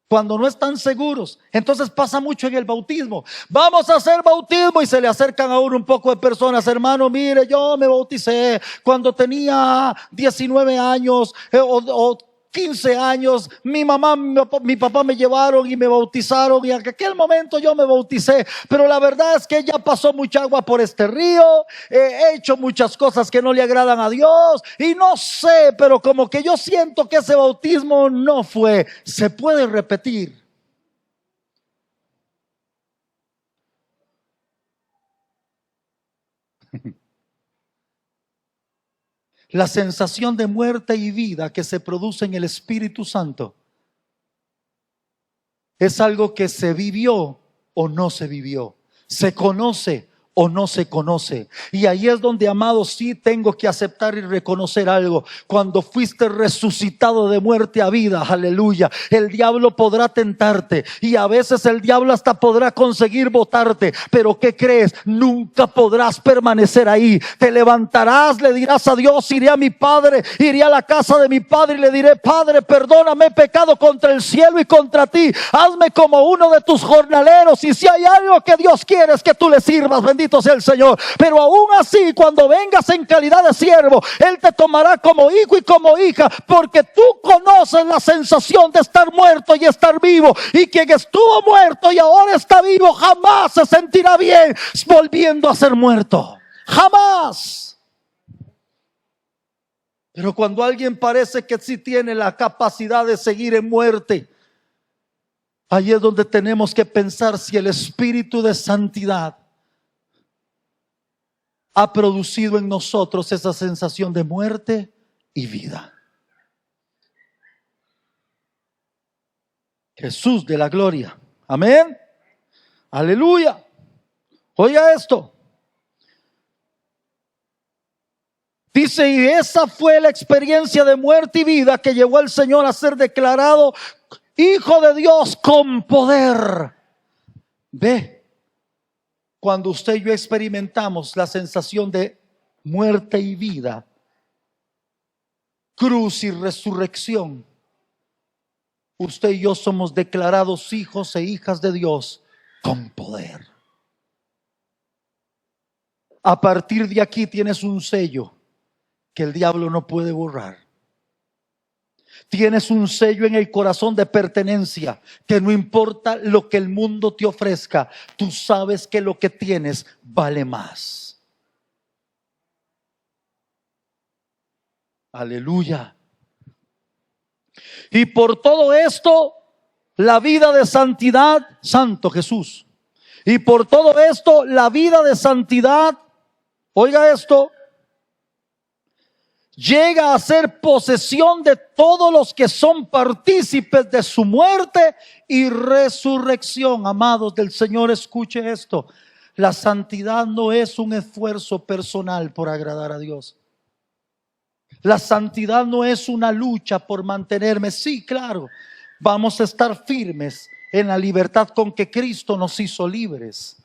cuando no están seguros. Entonces pasa mucho en el bautismo. Vamos a hacer bautismo y se le acercan a uno un poco de personas. Hermano, mire, yo me bauticé cuando tenía 19 años o 15 años. Mi mamá, mi papá me llevaron y me bautizaron y en aquel momento yo me bauticé. Pero la verdad es que ya pasó mucha agua por este río. He hecho muchas cosas que no le agradan a Dios y no sé, pero como que yo siento que ese bautismo no fue. Se puede repetir. La sensación de muerte y vida que se produce en el Espíritu Santo es algo que se vivió o no se vivió, se conoce o no se conoce. Y ahí es donde, amados, sí tengo que aceptar y reconocer algo. Cuando fuiste resucitado de muerte a vida, aleluya, el diablo podrá tentarte y a veces el diablo hasta podrá conseguir botarte, pero ¿qué crees? Nunca podrás permanecer ahí. Te levantarás, le dirás a Dios, iré a mi Padre, iré a la casa de mi Padre y le diré, Padre, perdóname, he pecado contra el cielo y contra ti, hazme como uno de tus jornaleros. Y si hay algo que Dios quiere es que tú le sirvas, bendito sea el Señor. Pero aún así, cuando vengas en calidad de siervo, Él te tomará como hijo y como hija, porque tú conoces la sensación de estar muerto y estar vivo. Y quien estuvo muerto y ahora está vivo, jamás se sentirá bien volviendo a ser muerto. Jamás. Pero cuando alguien parece que sí tiene la capacidad de seguir en muerte, ahí es donde tenemos que pensar si el Espíritu de santidad ha producido en nosotros esa sensación de muerte y vida. Jesús de la gloria. Amén. Aleluya. Oiga esto. Dice, y esa fue la experiencia de muerte y vida que llevó al Señor a ser declarado Hijo de Dios con poder. Ve. Cuando usted y yo experimentamos la sensación de muerte y vida, cruz y resurrección, usted y yo somos declarados hijos e hijas de Dios con poder. A partir de aquí tienes un sello que el diablo no puede borrar. Tienes un sello en el corazón de pertenencia, que no importa lo que el mundo te ofrezca, tú sabes que lo que tienes vale más. Aleluya. Y por todo esto, la vida de santidad, Santo Jesús. Y por todo esto, la vida de santidad, oiga esto, llega a ser posesión de todos los que son partícipes de su muerte y resurrección. Amados del Señor, escuche esto. La santidad no es un esfuerzo personal por agradar a Dios. La santidad no es una lucha por mantenerme. Sí, claro, vamos a estar firmes en la libertad con que Cristo nos hizo libres.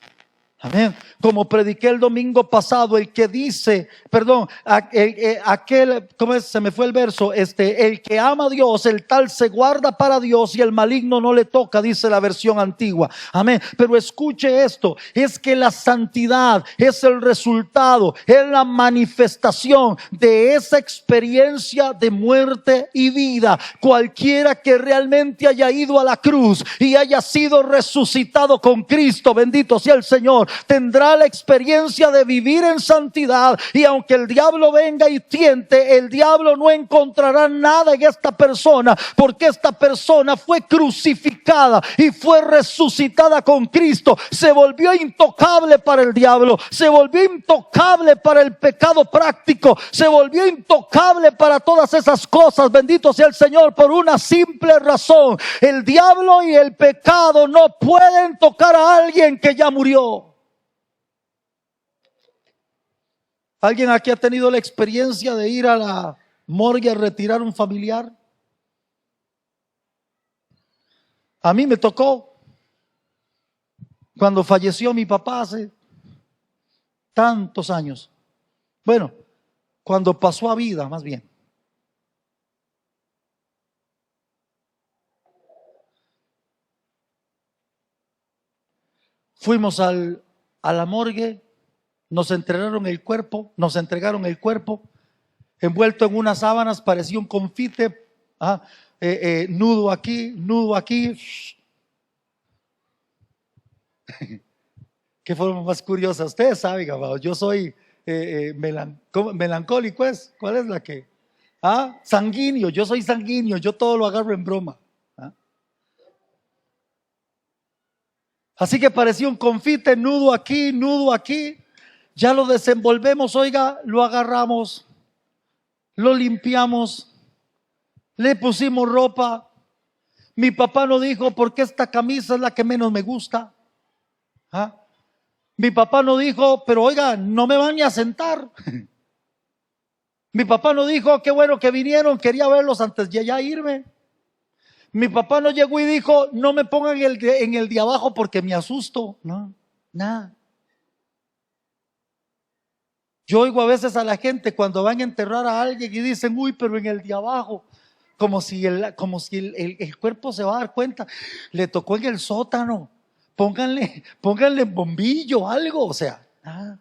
Amén. Como prediqué el domingo pasado, el que dice, perdón, aquel, ¿cómo es? Se me fue el verso, el que ama a Dios, el tal se guarda para Dios y el maligno no le toca, dice la versión antigua. Amén. Pero escuche esto, es que la santidad es el resultado, es la manifestación de esa experiencia de muerte y vida. Cualquiera que realmente haya ido a la cruz y haya sido resucitado con Cristo, bendito sea el Señor, tendrá la experiencia de vivir en santidad. Y aunque el diablo venga y tiente, el diablo no encontrará nada en esta persona, porque esta persona fue crucificada y fue resucitada con Cristo. Se volvió intocable para el diablo, se volvió intocable para el pecado práctico, se volvió intocable para todas esas cosas. Bendito sea el Señor, por una simple razón: el diablo y el pecado no pueden tocar a alguien que ya murió. ¿Alguien aquí ha tenido la experiencia de ir a la morgue a retirar un familiar? A mí me tocó cuando falleció mi papá hace tantos años. Bueno, cuando pasó a vida, más bien. Fuimos a la morgue, nos entregaron el cuerpo, envuelto en unas sábanas, parecía un confite, nudo aquí, nudo aquí. Qué forma más curiosa. Ustedes saben, amados, yo soy melancólico, ¿cuál es la que? Sanguíneo, yo soy sanguíneo, yo todo lo agarro en broma. Así que parecía un confite, nudo aquí, nudo aquí. Ya lo desenvolvemos, oiga, lo agarramos, lo limpiamos, le pusimos ropa. Mi papá no dijo, porque esta camisa es la que menos me gusta. Mi papá no dijo, pero oiga, no me van ni a sentar. Mi papá no dijo, qué bueno que vinieron, quería verlos antes de ya irme. Mi papá no llegó y dijo, no me pongan en el de abajo porque me asusto. No, nada. Yo oigo a veces a la gente cuando van a enterrar a alguien y dicen, uy, pero en el de abajo, como si el cuerpo se va a dar cuenta, le tocó en el sótano, pónganle bombillo, algo, o sea, nada.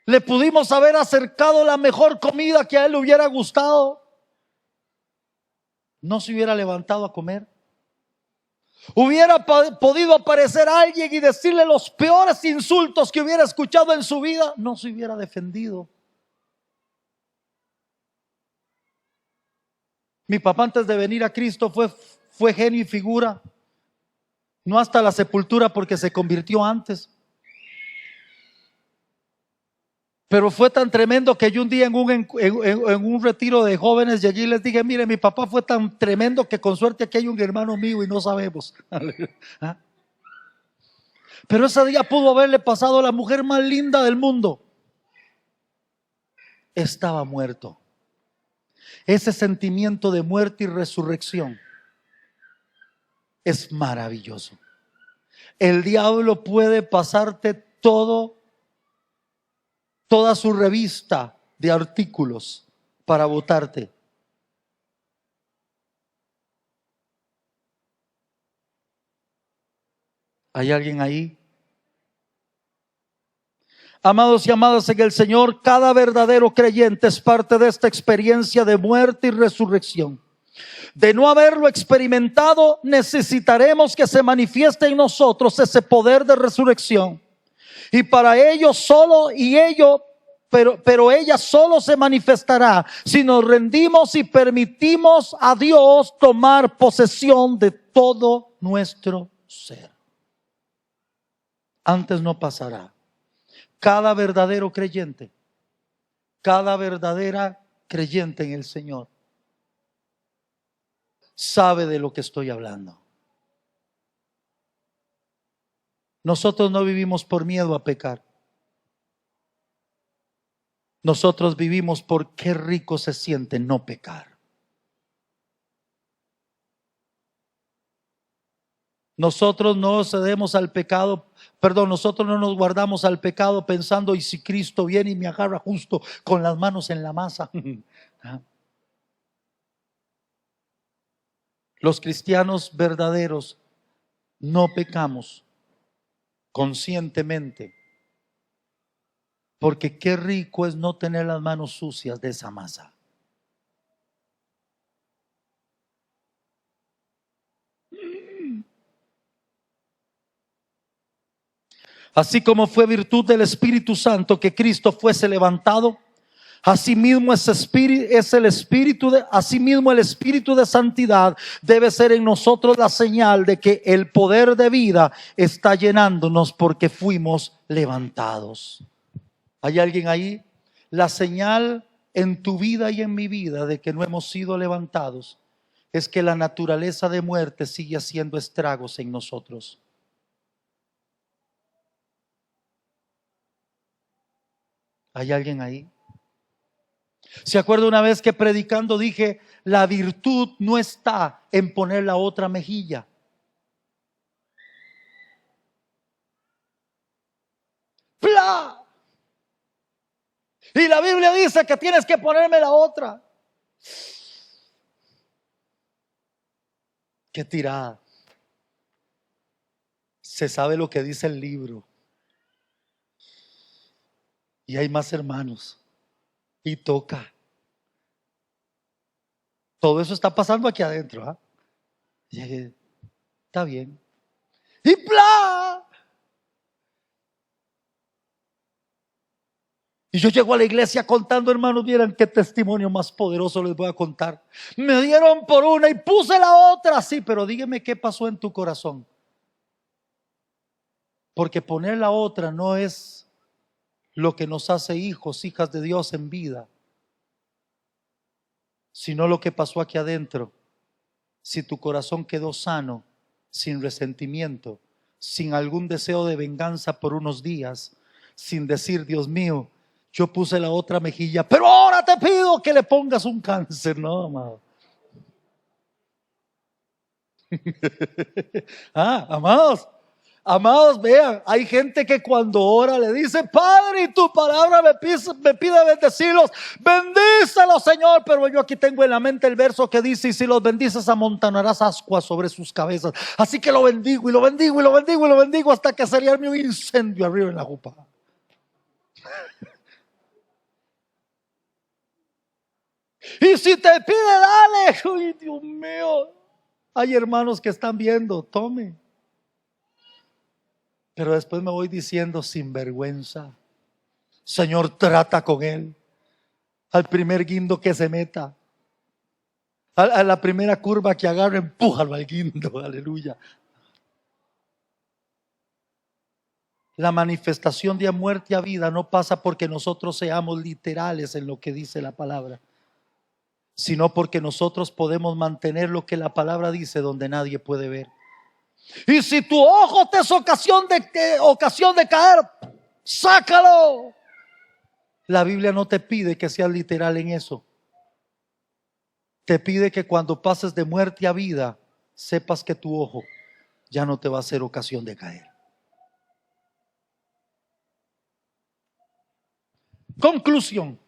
Le pudimos haber acercado la mejor comida que a él le hubiera gustado. No se hubiera levantado a comer. Hubiera podido aparecer alguien y decirle los peores insultos que hubiera escuchado en su vida. No se hubiera defendido. Mi papá antes de venir a Cristo fue genio y figura. No hasta la sepultura porque se convirtió antes. Pero fue tan tremendo que yo un día en un retiro de jóvenes llegué y les dije, mire, mi papá fue tan tremendo que con suerte aquí hay un hermano mío y no sabemos. Pero ese día pudo haberle pasado a la mujer más linda del mundo. Estaba muerto. Ese sentimiento de muerte y resurrección es maravilloso. El diablo puede pasarte toda su revista de artículos para botarte. ¿Hay alguien ahí? Amados y amadas en el Señor, cada verdadero creyente es parte de esta experiencia de muerte y resurrección. De no haberlo experimentado, necesitaremos que se manifieste en nosotros ese poder de resurrección. Y para ello pero ella solo se manifestará si nos rendimos y permitimos a Dios tomar posesión de todo nuestro ser. Antes no pasará. Cada verdadero creyente, cada verdadera creyente en el Señor sabe de lo que estoy hablando. Nosotros no vivimos por miedo a pecar. Nosotros vivimos por qué rico se siente no pecar. Nosotros no cedemos al pecado, nosotros no nos guardamos al pecado pensando, y si Cristo viene y me agarra justo con las manos en la masa. Los cristianos verdaderos no pecamos conscientemente, porque qué rico es no tener las manos sucias de esa masa. Así como fue virtud del Espíritu Santo que Cristo fuese levantado, asimismo asimismo el Espíritu de santidad debe ser en nosotros la señal de que el poder de vida está llenándonos porque fuimos levantados. ¿Hay alguien ahí? La señal en tu vida y en mi vida de que no hemos sido levantados es que la naturaleza de muerte sigue haciendo estragos en nosotros. ¿Hay alguien ahí? ¿Se acuerda una vez que predicando dije, la virtud no está en poner la otra mejilla? ¡Pla! Y la Biblia dice que tienes que ponerme la otra. ¡Qué tirada! Se sabe lo que dice el libro. Y hay más hermanos. Y toca. Todo eso está pasando aquí adentro. ¿Ah? Está bien. Y ¡pla! Y yo llego a la iglesia contando, hermanos, vieran qué testimonio más poderoso les voy a contar. Me dieron por una y puse la otra, sí, pero dígame qué pasó en tu corazón. Porque poner la otra no es lo que nos hace hijos, hijas de Dios en vida, sino lo que pasó aquí adentro. Si tu corazón quedó sano, sin resentimiento, sin algún deseo de venganza por unos días, sin decir, Dios mío, yo puse la otra mejilla, pero ahora te pido que le pongas un cáncer. No, amado. Amados, amados, vean, hay gente que cuando ora le dice, Padre, y tu palabra me pide bendecirlos, bendícelos, Señor. Pero yo aquí tengo en la mente el verso que dice, y si los bendices amontonarás ascuas sobre sus cabezas. Así que lo bendigo y lo bendigo y lo bendigo y lo bendigo hasta que se arme un incendio arriba en la jupa. Y si te pide, dale. Uy, Dios mío. Hay hermanos que están viendo, tome. Pero después me voy diciendo, sin vergüenza, Señor, trata con él. Al primer guindo que se meta, a la primera curva que agarre, empújalo al guindo. Aleluya. La manifestación de muerte a vida no pasa porque nosotros seamos literales en lo que dice la palabra, sino porque nosotros podemos mantener lo que la palabra dice donde nadie puede ver. Y si tu ojo te es ocasión de caer, sácalo. La Biblia no te pide que seas literal en eso. Te pide que cuando pases de muerte a vida, sepas que tu ojo ya no te va a ser ocasión de caer. Conclusión.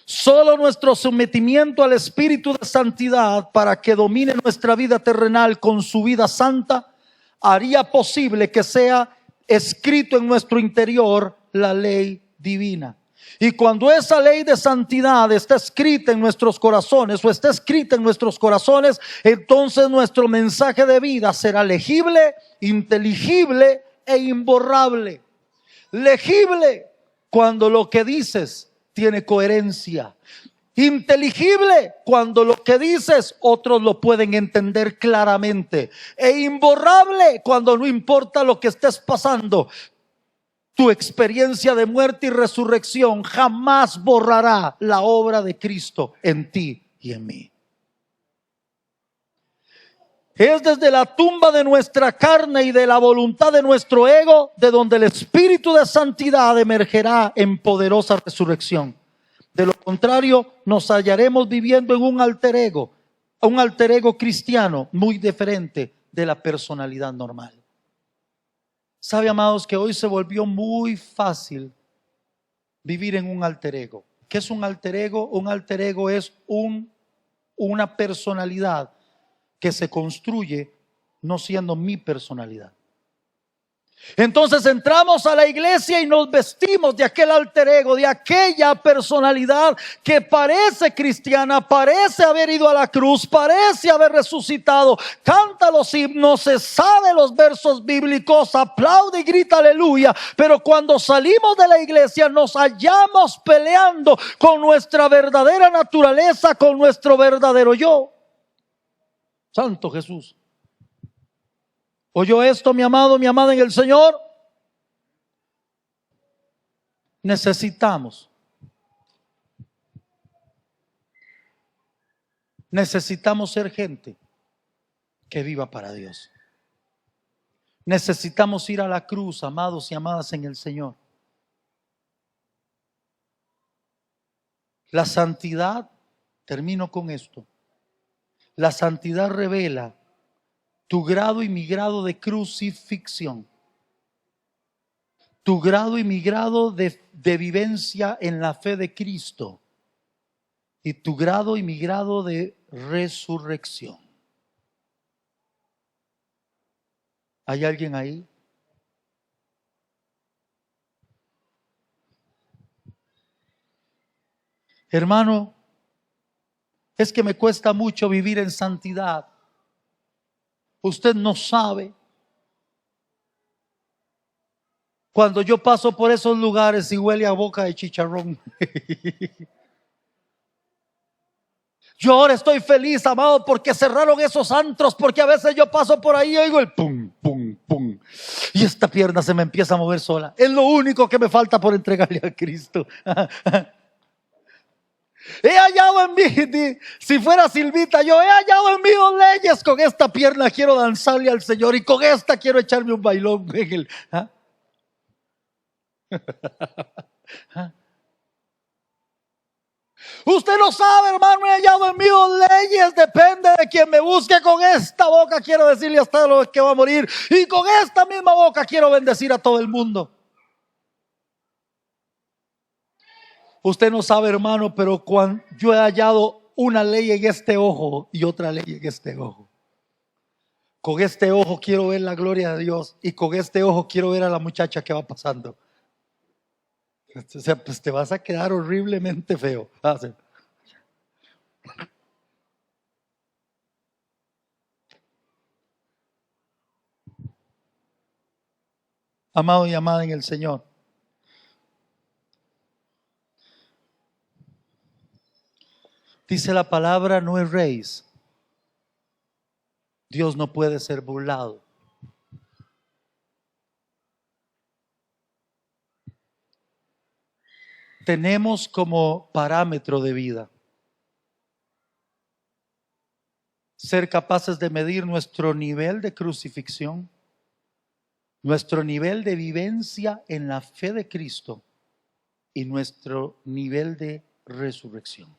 Solo nuestro sometimiento al Espíritu de Santidad para que domine nuestra vida terrenal con su vida santa haría posible que sea escrito en nuestro interior la ley divina. Y cuando esa ley de santidad está escrita en nuestros corazones o está escrita en nuestros corazones, entonces nuestro mensaje de vida será legible, inteligible e imborrable. Legible cuando lo que dices tiene coherencia. Inteligible cuando lo que dices otros lo pueden entender claramente. E imborrable cuando no importa lo que estés pasando. Tu experiencia de muerte y resurrección jamás borrará la obra de Cristo en ti y en mí. Es desde la tumba de nuestra carne y de la voluntad de nuestro ego de donde el Espíritu de santidad emergerá en poderosa resurrección. De lo contrario, nos hallaremos viviendo en un alter ego cristiano muy diferente de la personalidad normal. ¿Sabe, amados, que hoy se volvió muy fácil vivir en un alter ego? ¿Qué es un alter ego? Un alter ego es una personalidad que se construye no siendo mi personalidad. Entonces entramos a la iglesia y nos vestimos de aquel alter ego, de aquella personalidad que parece cristiana, parece haber ido a la cruz, parece haber resucitado, canta los himnos, se sabe los versos bíblicos, aplaude y grita aleluya, pero cuando salimos de la iglesia nos hallamos peleando con nuestra verdadera naturaleza, con nuestro verdadero yo. Santo Jesús. ¿Oyó esto, mi amado, mi amada en el Señor? Necesitamos ser gente que viva para Dios. Necesitamos ir a la cruz, amados y amadas en el Señor. La santidad, termino con esto, la santidad revela tu grado y mi grado de crucifixión, tu grado y mi grado de vivencia en la fe de Cristo y tu grado y mi grado de resurrección. ¿Hay alguien ahí? Hermano, es que me cuesta mucho vivir en santidad. Usted no sabe. Cuando yo paso por esos lugares y huele a boca de chicharrón. Yo ahora estoy feliz, amado, porque cerraron esos antros, porque a veces yo paso por ahí y oigo el pum, pum, pum. Y esta pierna se me empieza a mover sola. Es lo único que me falta por entregarle a Cristo. He hallado en mí, si fuera Silvita, yo he hallado en mí dos leyes. Con esta pierna quiero danzarle al Señor y con esta quiero echarme un bailón en el. ¿Ah? ¿Ah? Usted no sabe, hermano, he hallado en mí dos leyes. Depende de quien me busque. Con esta boca quiero decirle hasta lo que va a morir. Y con esta misma boca quiero bendecir a todo el mundo. Usted no sabe, hermano, pero cuando yo he hallado una ley en este ojo y otra ley en este ojo. Con este ojo quiero ver la gloria de Dios y con este ojo quiero ver a la muchacha que va pasando. O sea, pues te vas a quedar horriblemente feo. Amado y amada en el Señor, dice la palabra, no erréis. Dios no puede ser burlado. Tenemos como parámetro de vida ser capaces de medir nuestro nivel de crucifixión, nuestro nivel de vivencia en la fe de Cristo y nuestro nivel de resurrección.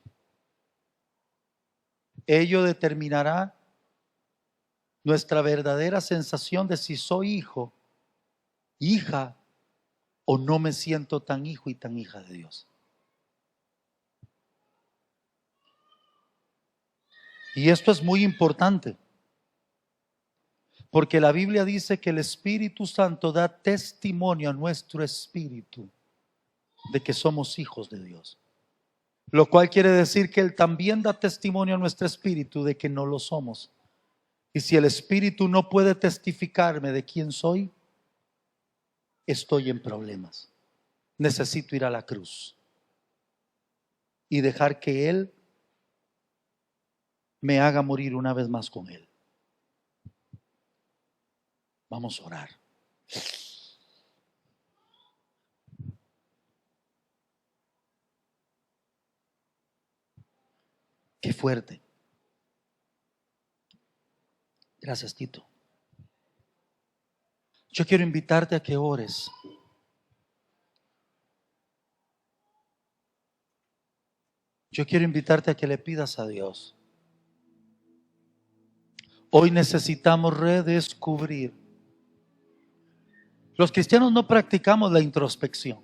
Ello determinará nuestra verdadera sensación de si soy hijo, hija, o no me siento tan hijo y tan hija de Dios. Y esto es muy importante, porque la Biblia dice que el Espíritu Santo da testimonio a nuestro espíritu de que somos hijos de Dios. Lo cual quiere decir que Él también da testimonio a nuestro espíritu de que no lo somos. Y si el Espíritu no puede testificarme de quién soy, estoy en problemas. Necesito ir a la cruz y dejar que Él me haga morir una vez más con Él. Vamos a orar. Qué fuerte. Gracias, Tito. Yo quiero invitarte a que ores. Yo quiero invitarte a que le pidas a Dios. Hoy necesitamos redescubrir. Los cristianos no practicamos la introspección,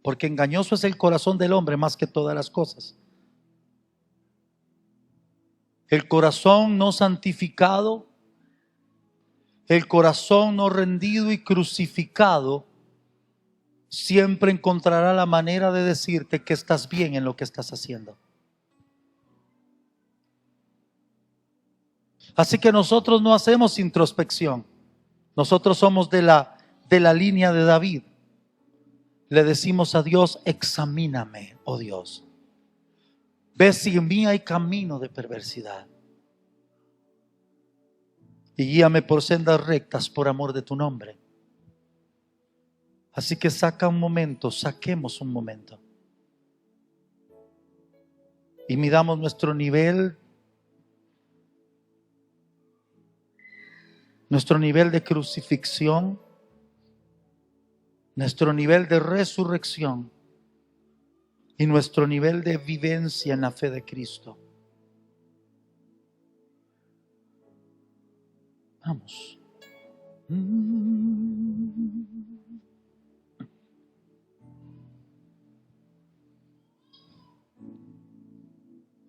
porque engañoso es el corazón del hombre más que todas las cosas. El corazón no santificado, el corazón no rendido y crucificado, siempre encontrará la manera de decirte que estás bien en lo que estás haciendo. Así que nosotros no hacemos introspección. Nosotros somos de la línea de David. Le decimos a Dios, examíname, oh Dios. Ve si en mí hay camino de perversidad. Y guíame por sendas rectas por amor de tu nombre. Así que saquemos un momento. Y midamos nuestro nivel nuestro nivel de crucifixión, nuestro nivel de resurrección y nuestro nivel de vivencia en la fe de Cristo. Vamos.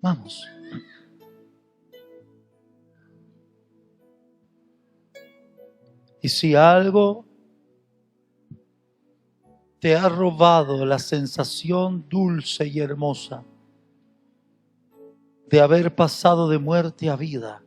Vamos. Y si algo te ha robado la sensación dulce y hermosa de haber pasado de muerte a vida,